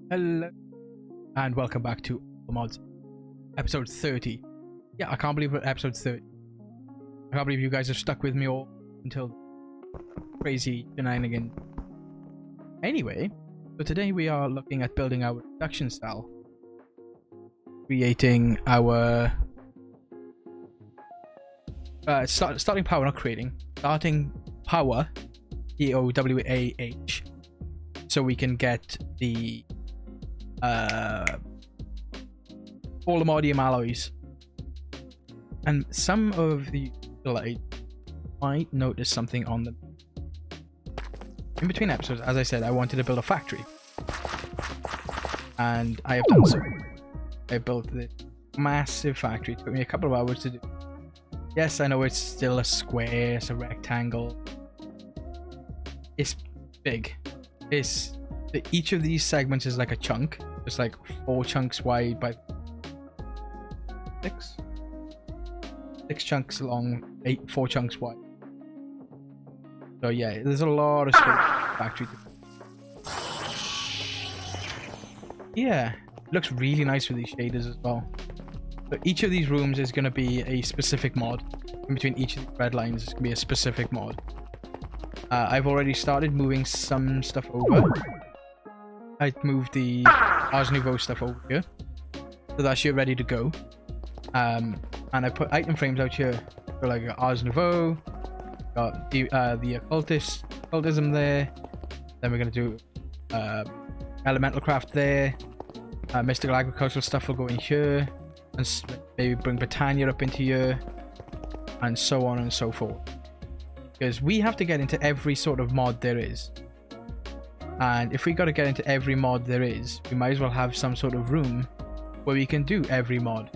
Hello and welcome back to the mods episode 30. Yeah, I can't believe we're at episode 30. I can't believe you guys have stuck with me all until crazy shenanigans. Anyway, so today we are looking at building our induction cell, creating our starting Powah, not creating, starting Powah, Powah, so we can get the all-ammonium alloys. And some of the light might notice something on them. In between episodes, as I said, I wanted to build a factory, and I have done so. I built this massive factory. It took me a couple of hours to do. Yes, I know it's still a square, it's a rectangle. It's big. Each of these segments is like a chunk. It's like 4 chunks wide by 6 chunks long, 4 chunks wide. So yeah, there's a lot of space in the factory. Yeah, it looks really nice with these shaders as well. So each of these rooms is going to be a specific mod. In between each of the red lines is going to be a specific mod. I've already started moving some stuff over. I moved the Ars Nouveau stuff over here, so that's here ready to go. And I put item frames out here for like Ars Nouveau, got the occultism there. Then we're gonna do elemental craft there. Mystical agricultural stuff will go in here, and maybe bring Britannia up into here, and so on and so forth. Because we have to get into every sort of mod there is. And if we got to get into every mod there is, we might as well have some sort of room where we can do every mod.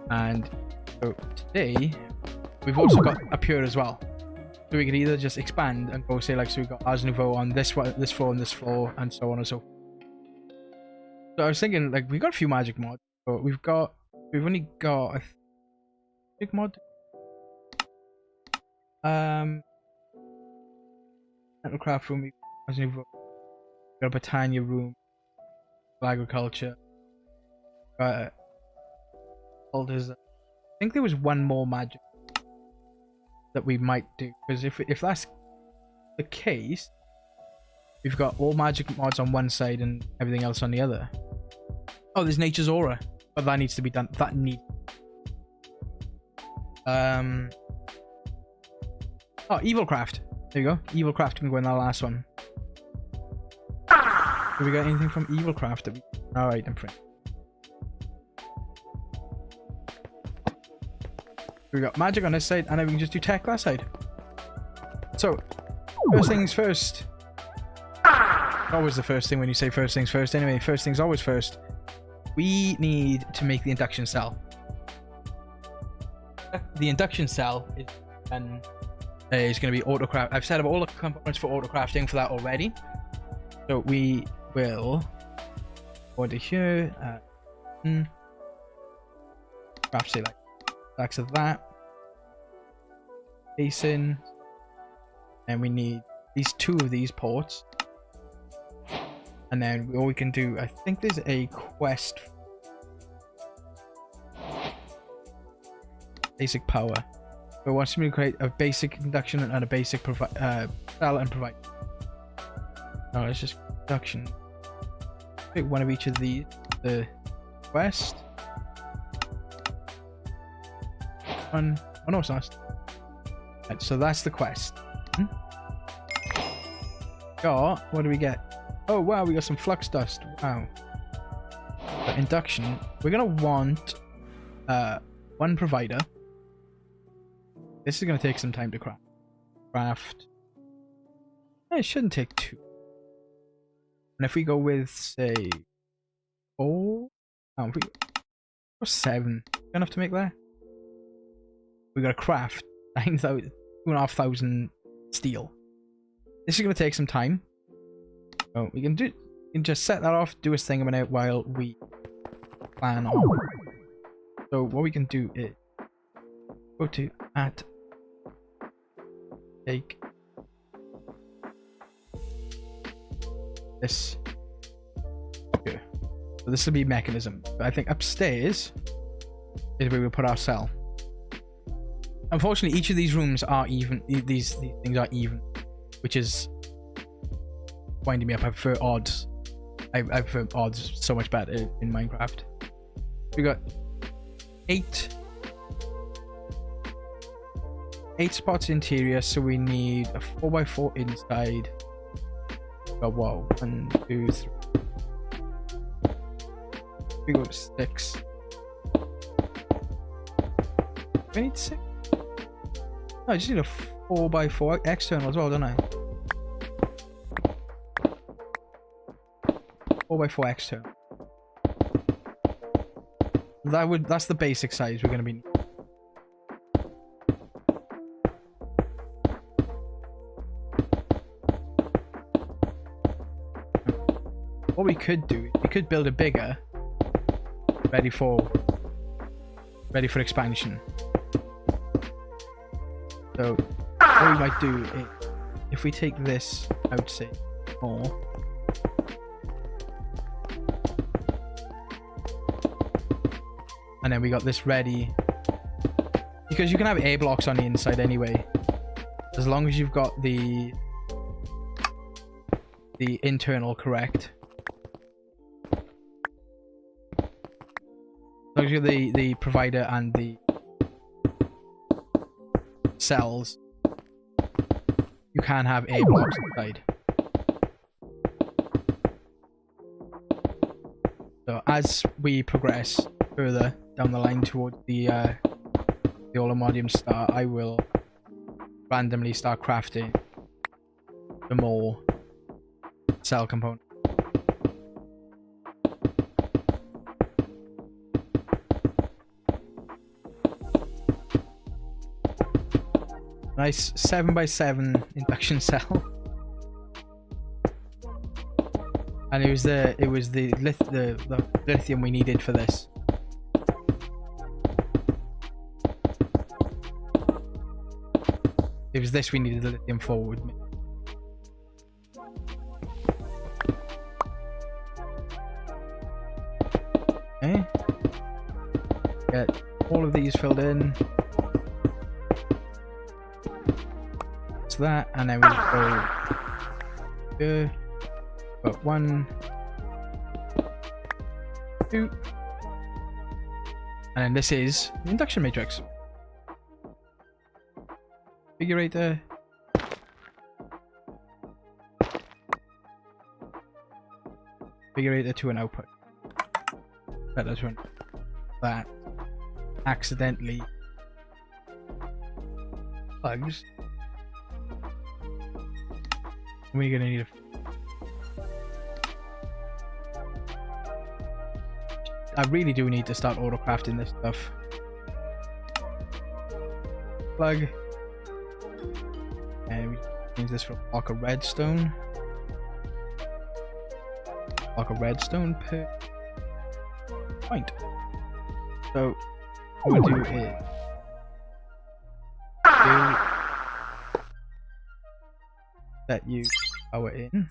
And so today, we've also got up here as well. So we could either just expand and go say like, so we've got Ars Nouveau on this floor and this floor, and so on and so forth. So I was thinking, like, we've got a few magic mods, but we've only got a magic mod. Metal craft room, Ars Nouveau, got a Britannia room, agriculture, I think there was one more magic that we might do, because if that's the case, we've got all magic mods on one side and everything else on the other. Oh, there's Nature's Aura, but that needs to be done. Oh, Evil Craft. There you go. Evil Craft can go in that last one. Do we got anything from Evil Craft that we... Alright, I'm free. We got magic on this side, and then we can just do tech that side. So, first things first. Always the first thing when you say first things first. Anyway, first things always first. We need to make the induction cell. The induction cell is going to be autocraft. I've set up all the components for autocrafting for that already. So we will order here. Craft say like stacks of that. Basin. And we need these 2 of these ports. And then all we can do, I think there's a quest. Basic power. So it wants me to create a basic induction and a basic cell and provide. No, it's just induction. Pick one of each of these. The quest. One. Oh no, it's not. Right, so that's the quest. What do we get? Oh wow, we got some flux dust. Wow. For induction, we're gonna want one provider. This is going to take some time to craft. It shouldn't take 2. And if we go with, say, 4? Oh, if we go 7. Enough to make that? We got to craft 2,500 steel. This is going to take some time. So we can just set that off, do a thing a minute while we plan on. So what we can do is go to take this here. So this will be mechanism. But I think upstairs is where we'll put our cell. Unfortunately, each of these rooms are even. These things are even, which is winding me up. I prefer odds. I prefer odds so much better in Minecraft. We got 8 spots interior, so we need a 4x4 inside. Oh wow, 1, 2, 3. We got 6. We need 6. No, I just need a 4x4 external as well, don't I? 4x4 external. That's the basic size we're gonna be. What we could do, we could build a bigger, ready for expansion. So what we might do is, if we take this, I would say more. And then we got this ready, because you can have air blocks on the inside anyway, as long as you've got the internal correct. As long as you're the provider and the cells, you can have air blocks inside. So as we progress further down the line towards the aluminium star, I will randomly start crafting the more cell components. Nice 7x7 induction cell. And it was the lithium we needed for this. It was this we needed the lithium for with me. Okay. Get all of these filled in. That, and then we go here. Got 1, 2, and then this is the induction matrix. Configurator. Configurator to an output. That's one. That accidentally plugs. We're gonna need a. I really do need to start auto crafting this stuff. Plug. And we change this from block of redstone. Block of redstone per point. So what we'll do is that you power in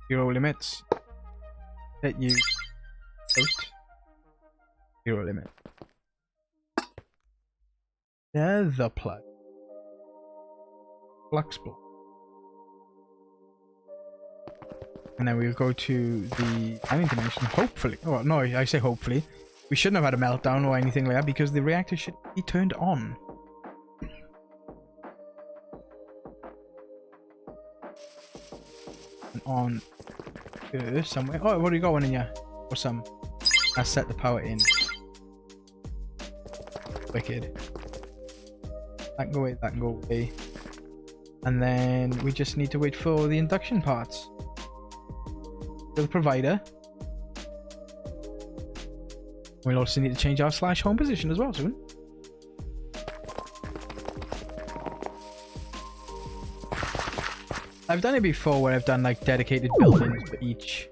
0 limits, that you out 0 limit. There's the plug. Flux block. And then we'll go to the mining dimension, hopefully. Oh no, I say hopefully. We shouldn't have had a meltdown or anything like that because the reactor should be turned on. On here somewhere. Oh, what do you got one in here? Or some. I set the power in. Wicked. That can go away, that can go away. And then we just need to wait for the induction parts. To the provider. We'll also need to change our /home position as well soon. I've done it before where I've done like dedicated buildings for each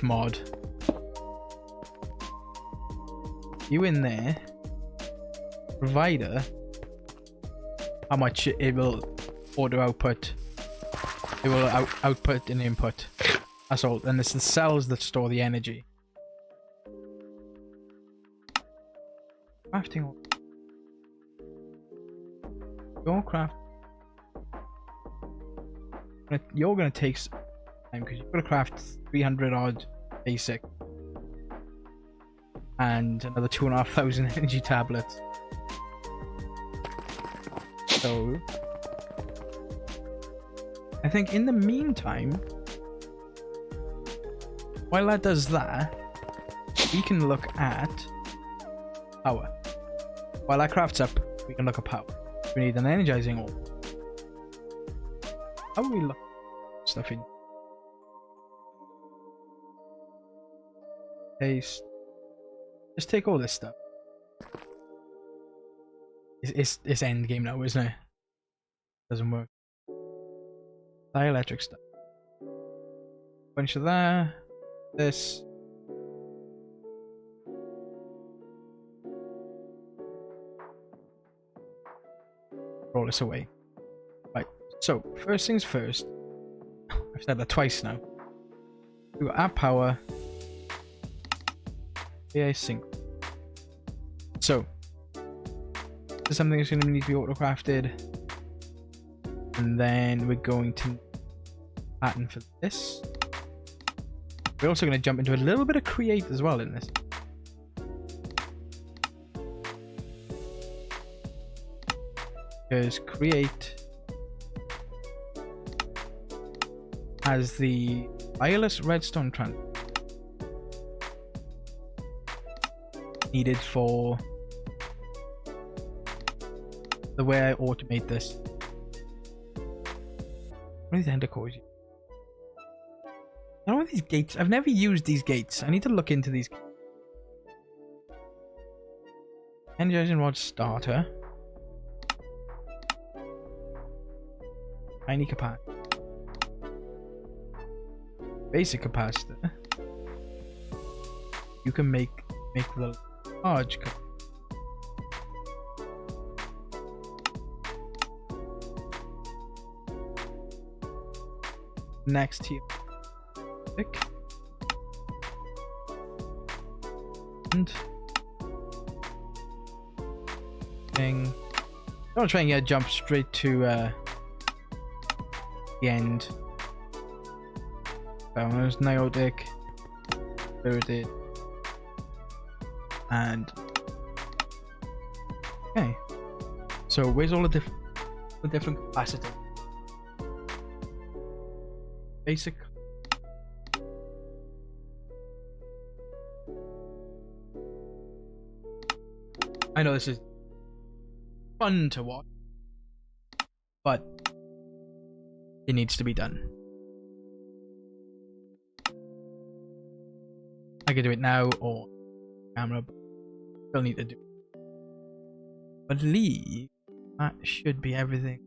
mod. You in there, provider, how much it will auto output. It will output and input. That's all. And it's the cells that store the energy. Crafting. Your craft. You're gonna take time because you've got to craft 300 odd basic and another 2,500 energy tablets. So I think in the meantime, while that does that, we can look at power. While that crafts up, we can look at power. We need an energizing ore. How do we look stuff in? Paste. Just take all this stuff. It's end game now, isn't it? Doesn't work. Dielectric stuff. Bunch of that. This. Roll this away. Right. So first things first. I've said that twice now. We got app power. AI sync. So this is something that's going to need to be auto crafted, and then we're going to pattern for this. We're also going to jump into a little bit of create as well in this. Because create has the wireless redstone transfer needed for the way I automate this. What are these ender cores? I don't know these gates. I've never used these gates. I need to look into these. Energizing rod starter. Tiny capacitor. Basic capacitor. You can make the large capacitor. Next here. Pick. And thing. I want to try and jump straight to the end. So there's Niotic, Spirited, and okay. So where's all the different capacitors? Basic. I know this is fun to watch, but it needs to be done. I could do it now or camera, but still need to do it. I believe that should be everything.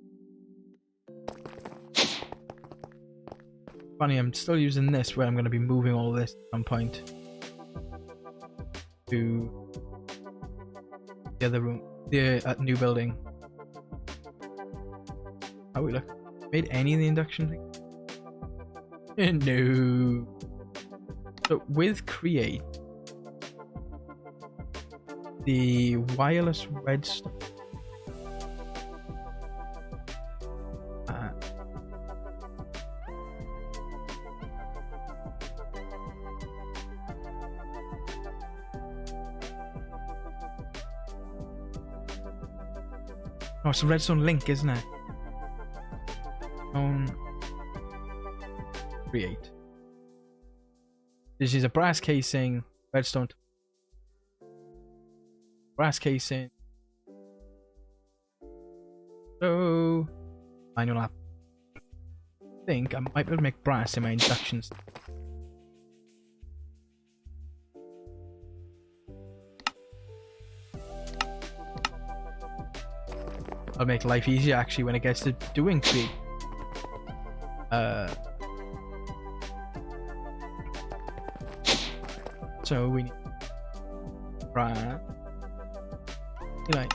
Funny, I'm still using this where I'm going to be moving all this at some point to the other room, the new building. How we look? Made any of the induction thing? No. So with create, the wireless redstone. Oh, it's a redstone link, isn't it? Create. This is a brass casing, redstone, brass casing. So, manual app. I think I might be able to make brass in my inductions. I'll make life easier actually when it gets to doing create. So we need brass. Like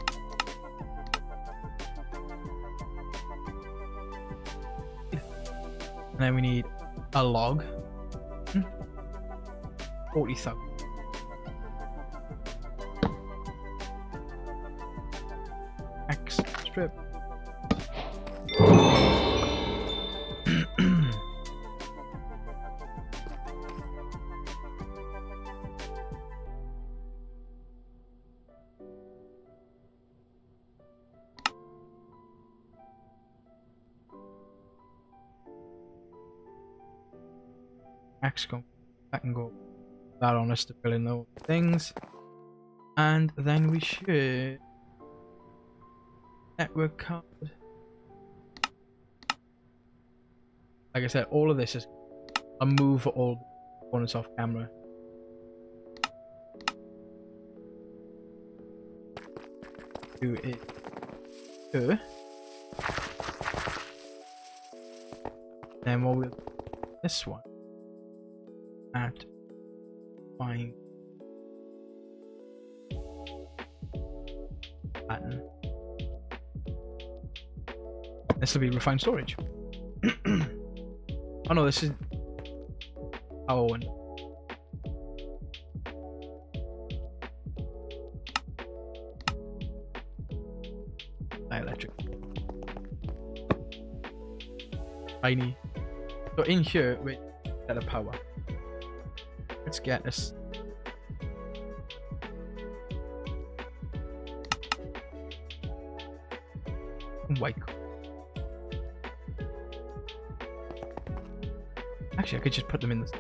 And then we need a log. 40,000. X strip. X go. I can go that on us to fill in those things. And then we should network card. Like I said, all of this is a move for all components off camera. Do it here. Then what we'll do this one at find pattern. This will be refined storage. Oh no, this is our one. Electric. Tiny. So in here, we set a power. Let's get this. White. Actually, I could just put them in this.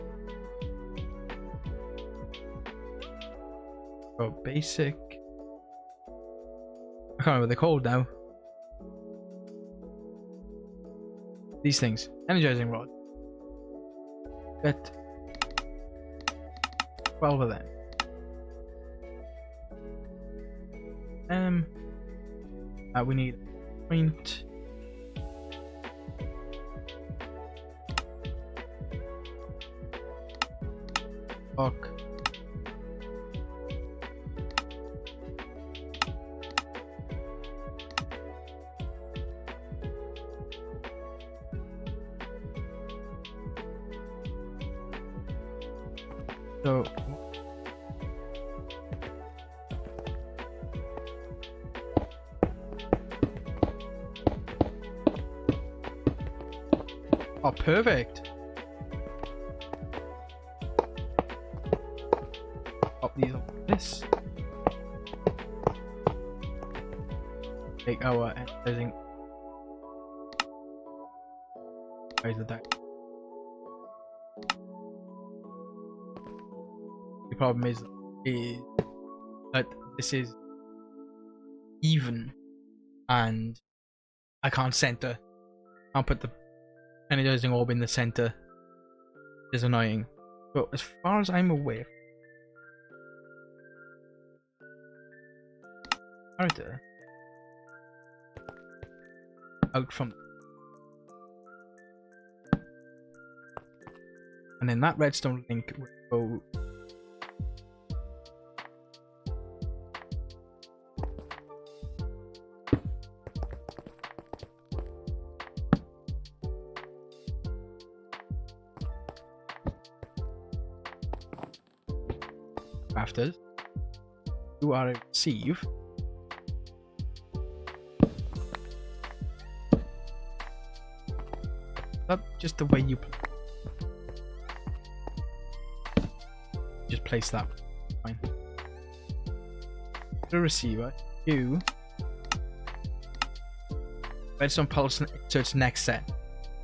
Oh, basic. I can't remember what they're called now. These things. Energizing rod. Get 12 of them. We need a point. Fuck. So oh, perfect. Pop these on this. Take our energizing. Where's the deck? The problem is that this is even, and I can't center. I'll put the energizing orb in the center. It's annoying. But as far as I'm aware, character out from, and then that redstone link will go after. You are a receive. That's just the way you just place that. Fine. The receiver, you redstone pulse to its next set.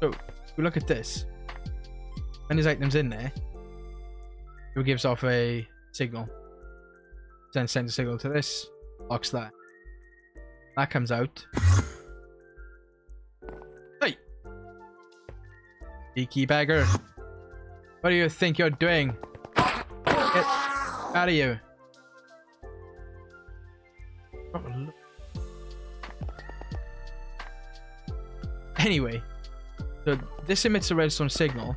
So if we look at this, when there's items in there, it gives off a signal. Then sends a signal to this, locks that. That comes out. Hey! Cheeky beggar. What do you think you're doing? Get out of here. Anyway, so this emits a redstone signal.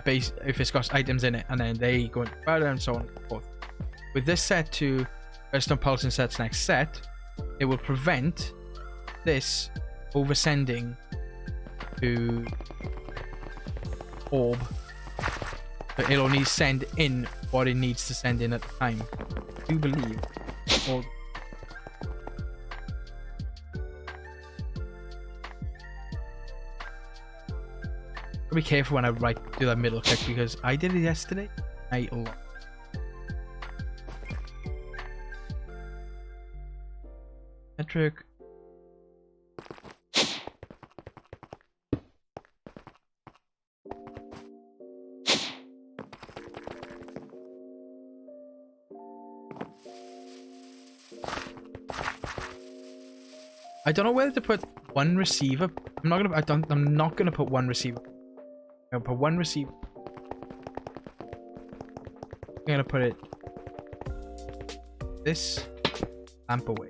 Base if it's got items in it, and then they go further and so on and so forth. With this set to redstone pulse and set's next set, it will prevent this oversending to orb. So it'll only send in what it needs to send in at the time. I do believe. Or be careful when I do that middle click because I did it yesterday. I lost. Metric. I don't know whether to put one receiver. I'm not gonna put one receiver. I'm gonna put one receiver. I'm gonna put it this lamp away.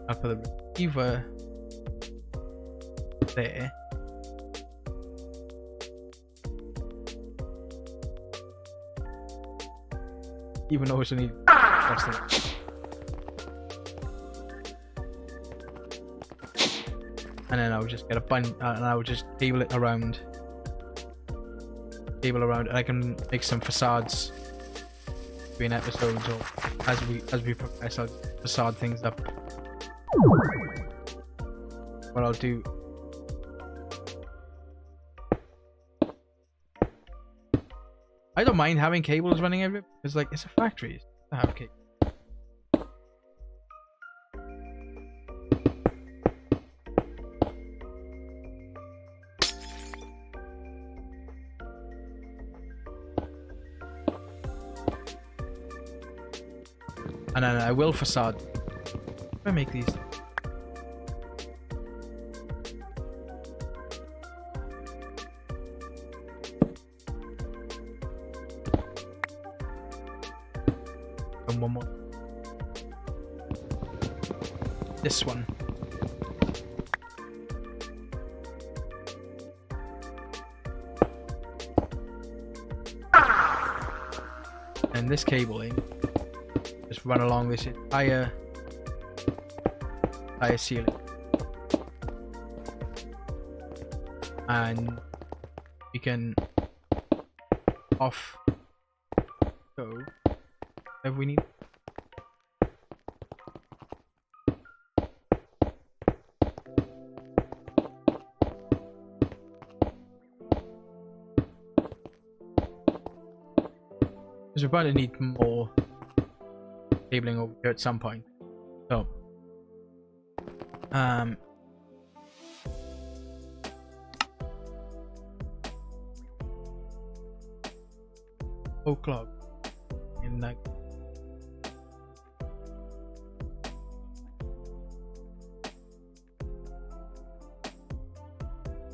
I'll put the receiver there. Even though it's only and then I would just get a bunch, and I would just table it around, and I can make some facades between episodes, or as we progress, I'll facade things up. What I'll do, I don't mind having cables running everywhere because, like, it's a factory to have cables. And then I will facade. If I make these. And one more. This one. And this cabling. Just run along this entire ceiling, and we can off go if we need. Because we're going to need more cabling over here at some point. So o'clock in that.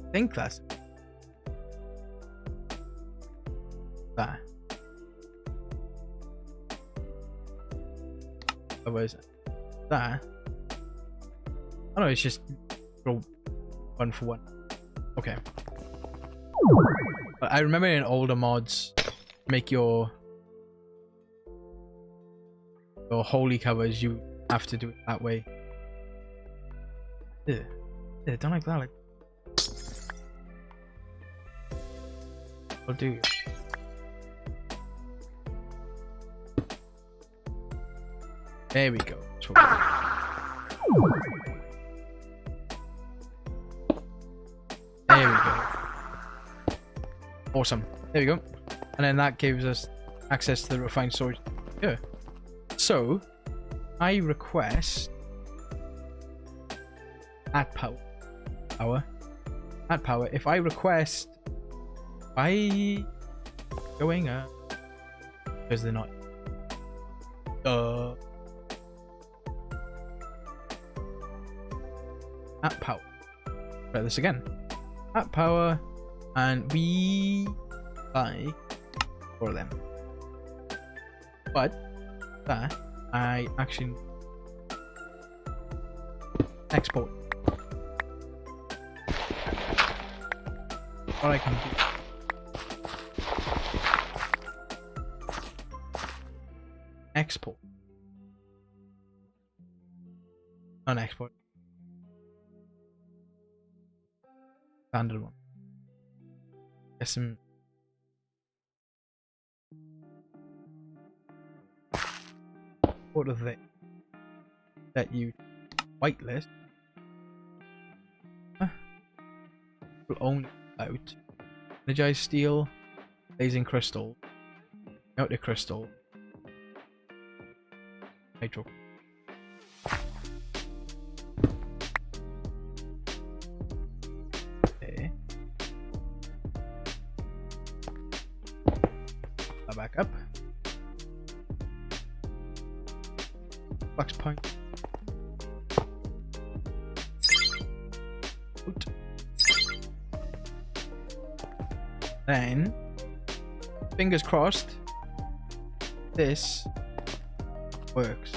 I think that's that. Otherwise, that. Oh no, it's just roll one for one. Okay. But I remember in older mods, make your holy covers, you have to do it that way. Yeah, don't like that. Like, I'll do. There we go. There we go. Awesome. There we go. And then that gives us access to the refined storage. Yeah. So, I request at Powah. If I request by going up, because they're not. At Powah. Try this again. At Powah, and we buy for them. But that I actually export. What I can do. Export. Not export. Standard one. Get some. What are they? That you whitelist. Will only out. Energized steel, blazing crystal, outer crystal, nitro. Okay. Back up. Flux point. Out. Then, fingers crossed, this works.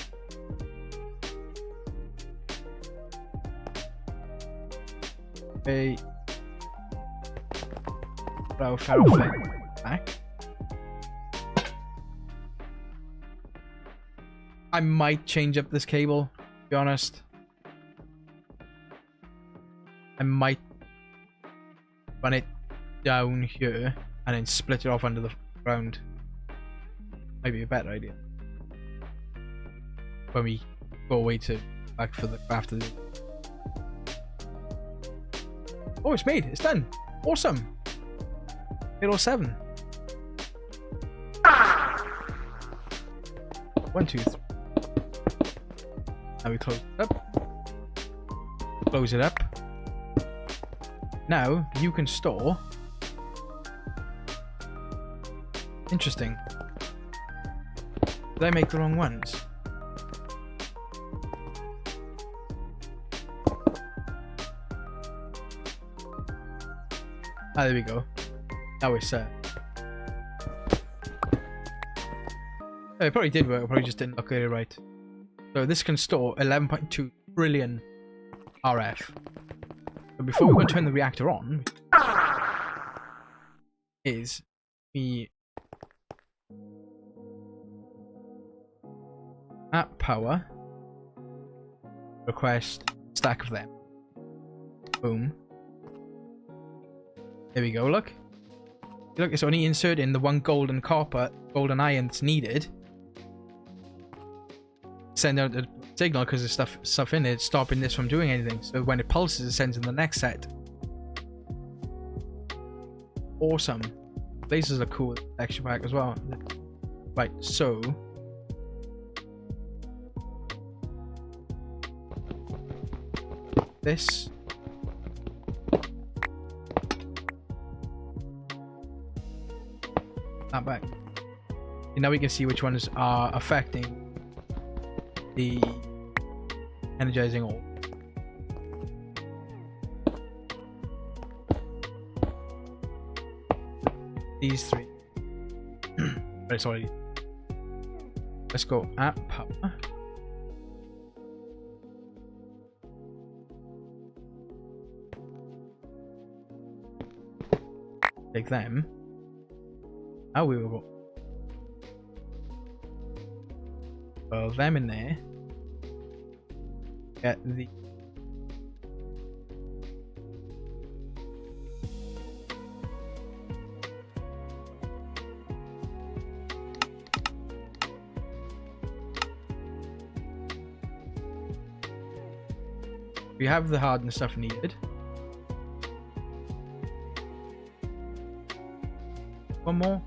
Okay. Throw ferrofit back. I might change up this cable, to be honest. I might run it down here and then split it off under the ground. Maybe a better idea. When we go away to back for the after the. Oh, it's made. It's done. Awesome. 807. 1, 2, 3. Now we close it up. Close it up. Now you can store. Interesting. Did I make the wrong ones? Ah, there we go. Now we're set. Oh, it probably did work, I probably just didn't look at it right. So this can store 11.2 trillion RF. But before we go and turn the reactor on, is we at Powah request stack of them. Boom. There we go, look. Look, it's only inserting the one golden iron that's needed. Send out the signal because there's stuff in it, stopping this from doing anything. So when it pulses, it sends in the next set. Awesome. Lasers are cool extra pack as well. Right, so this that back. And now we can see which ones are affecting the energizing ore. These three. Right, sorry. Let's go at Powah. Take them. Now we will go. Well, them in there. Get the we have the hardness stuff needed. One more.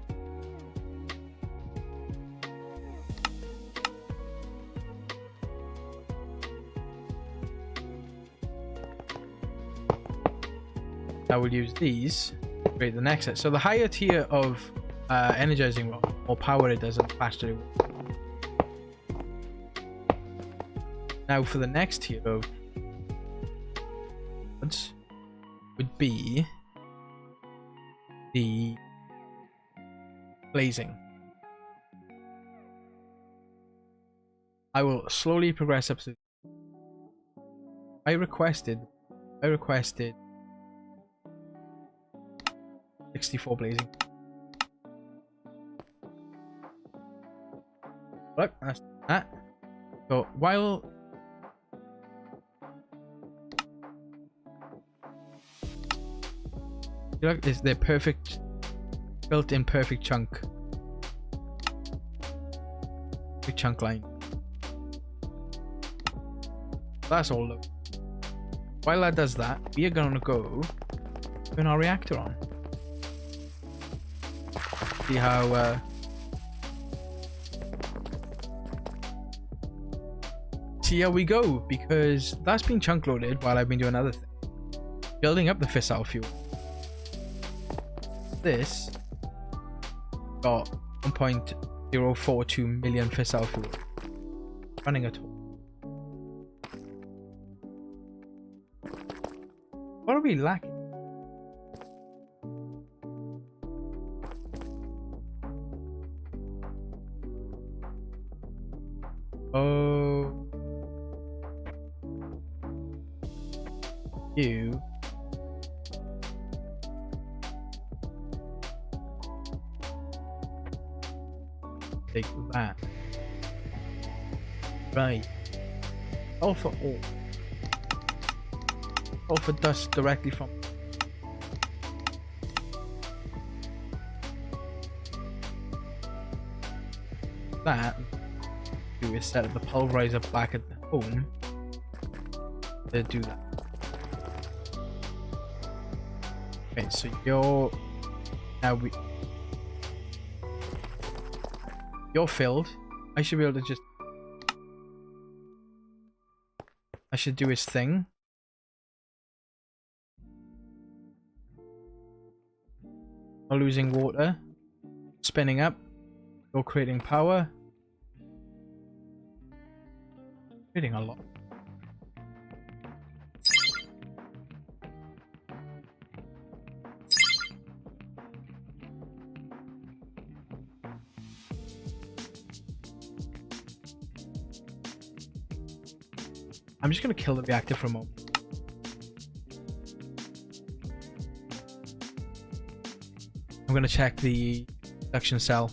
Now we'll use these to create the next set. So the higher tier of energizing rod, more power it does and the faster it will. Now for the next tier of rods would be the blazing. I will slowly progress up to. I requested 64 blazing. Look, that's that. So while Look, is their perfect, built-in perfect chunk. Big chunk line. That's all low. While that does that, we are gonna go turn our reactor on. See how see how we go, because that's been chunk loaded while I've been doing other things. Building up the fissile fuel. This got 1.042 million fissile fuel. Running at all. What are we lacking? Oh, you. Take that. Right. All for all. All for dust directly from. That. Do is set up the pulverizer back at home to do that. Okay, so you're filled. I should be able to just. I should do his thing. Not losing water. Spinning up. You're creating power. Creating a lot. I'm just gonna kill the reactor for a moment. I'm gonna check the induction cell.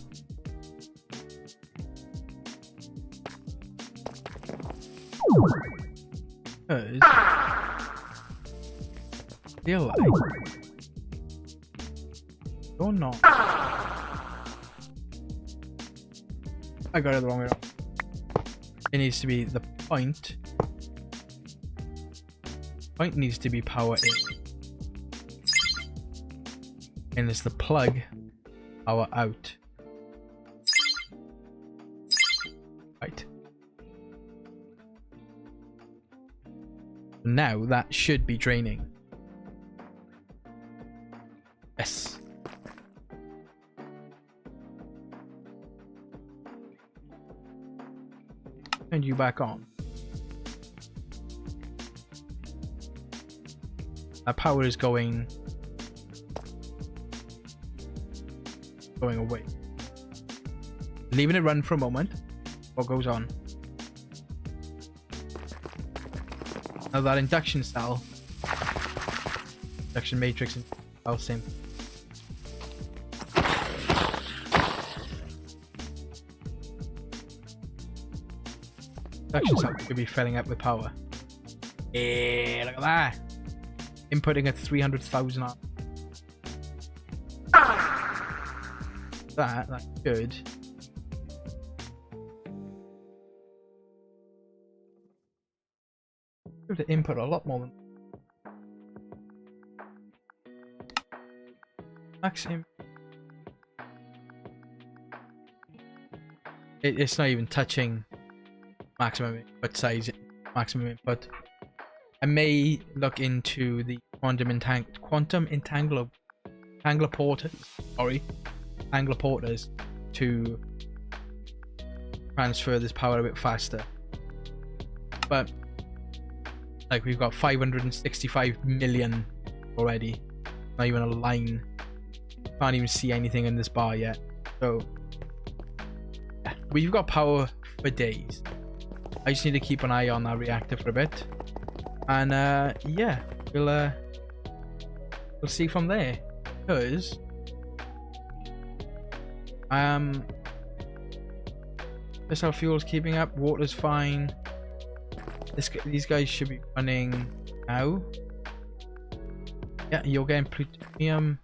Because feel like you're not. I got it the wrong way around. It needs to be the point. Point needs to be power in. And it's the plug, power out. Right. Now that should be draining. Yes. Turn you back on. That power is going away. Leaving it run for a moment. What goes on? Now that induction cell, induction matrix, and cell same. Induction cell could be filling up with power. Yeah, look at that. Inputting at 300,000 hours. That's good. You have to input a lot more than maximum. It's not even touching maximum input size. Maximum input. I may look into the quantum entangler porters. Sorry. Angler porters to transfer this power a bit faster, but like we've got 565 million already, not even a line, can't even see anything in this bar yet, so yeah, we've got power for days. I just need to keep an eye on that reactor for a bit, and yeah, we'll see from there, because fissile fuel's keeping up, water's fine. These guys should be running now. Yeah, you're getting plutonium.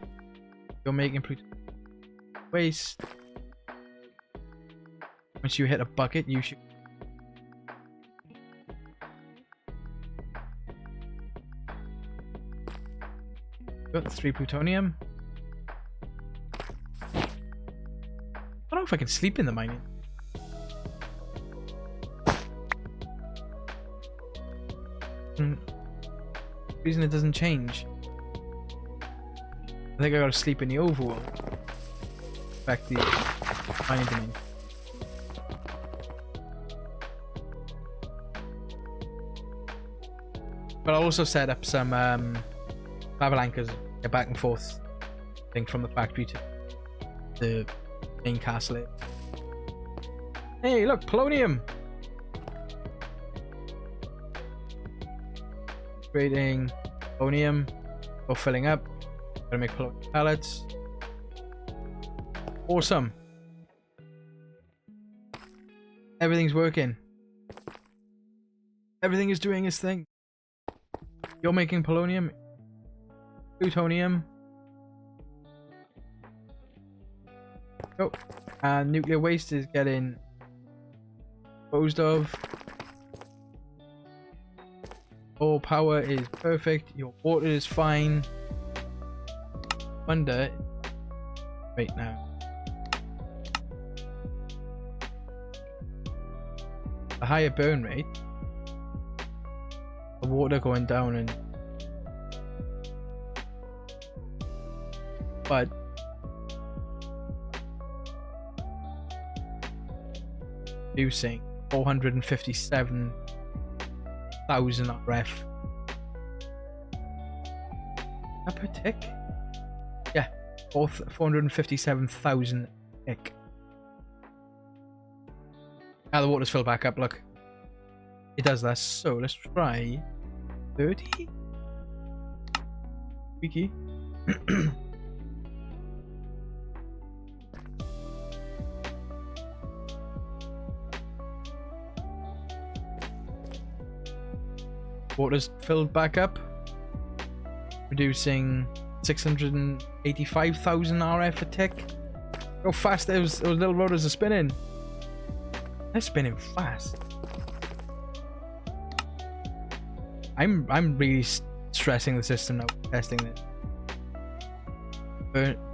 You're making plutonium waste. Once you hit a bucket, you should. Got the 3 plutonium. I don't know if I can sleep in the mining. Reason it doesn't change. I think I gotta sleep in the overworld. Back the mining domain. But I'll also set up some travel anchors, get back and forth thing from the factory to the main castle. Hey, look, polonium! Creating polonium for filling up. Gotta make polonium pellets. Awesome. Everything's working. Everything is doing its thing. You're making polonium, plutonium. Oh, and nuclear waste is getting disposed of. All power is perfect. Your water is fine. Wonder. Wait now. A higher burn rate. The water going down and. But. Producing 457,000 RF. That per tick? Yeah, 457,000 tick. Now the water's filled back up, look. It does that, so let's try 30? Wiki. Water's filled back up, producing 685,000 RF a tick. How fast those little rotors are spinning. They're spinning fast. I'm really stressing the system now, testing this.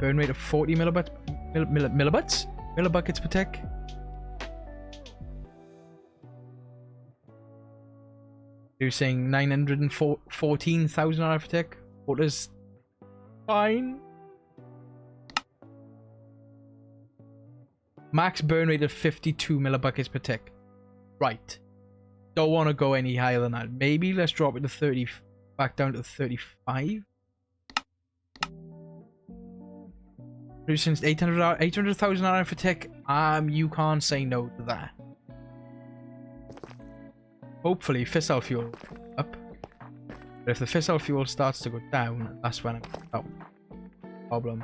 Burn rate of 40 millibuckets per tick. Producing 914,000 RF a tick. Water's fine. Max burn rate of 52 millibuckets per tick. Right. Don't want to go any higher than that. Maybe let's drop it to 30, back down to 35. Producing 800,000 RF a tick. You can't say no to that. Hopefully fissile fuel up. But if the fissile fuel starts to go down, that's when I'm problem.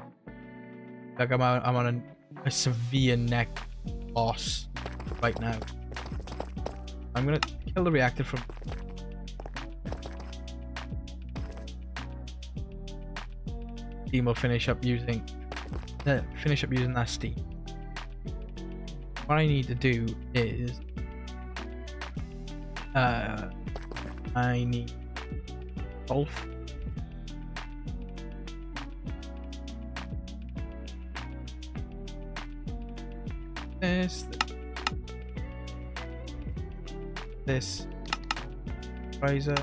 Like I'm on a severe neck loss right now. I'm gonna kill the reactor from. Steam will finish up using that steam. What I need to do is I need golf. This razor.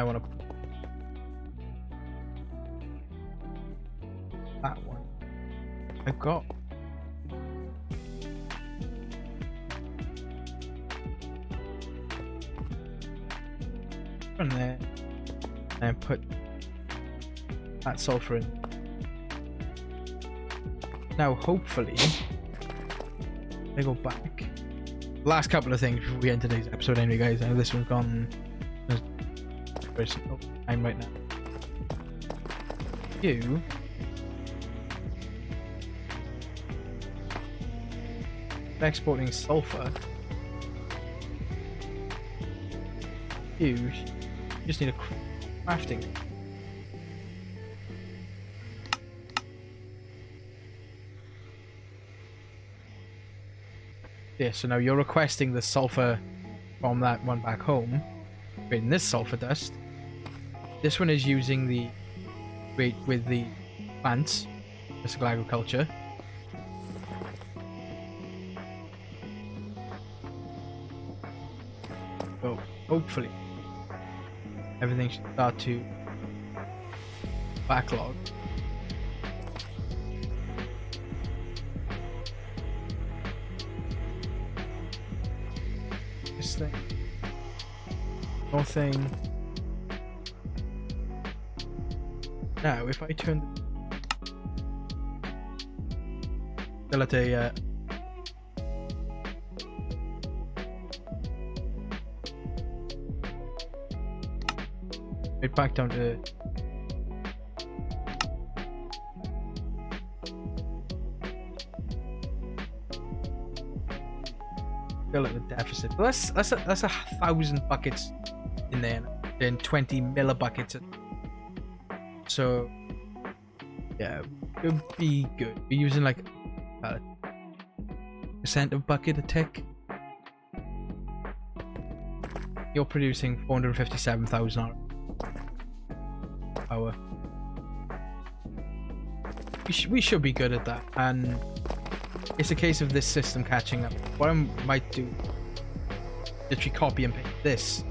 I want to that one. I've got from there and put that sulfur in. Now hopefully they go back. Last couple of things before we end today's episode anyway, guys. I know this one's gone time right now. You exporting sulfur. You just need a crafting. Yeah, so now you're requesting the sulfur from that one back home, creating this sulfur dust. This one is using the with the plants, physical agriculture. So hopefully everything should start to backlog. This thing. Nothing. Now, if I turn still at a right back down to still at the deficit. Well, that's 1,000 buckets in there, then 20 millibuckets. So yeah, it would be good. We're using like a percent of bucket a tick. You're producing 457,000 power. We should be good at that, and it's a case of this system catching up. What I might do, literally copy and paste this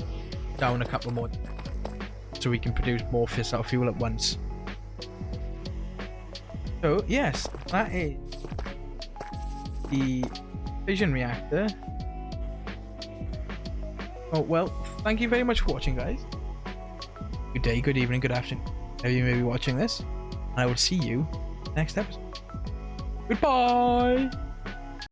down a couple more, so we can produce more fissile fuel at once. So yes, that is the fission reactor. Oh well, thank you very much for watching, guys. Good day, good evening, good afternoon, whenever you may be watching this, and I will see you next episode. Goodbye.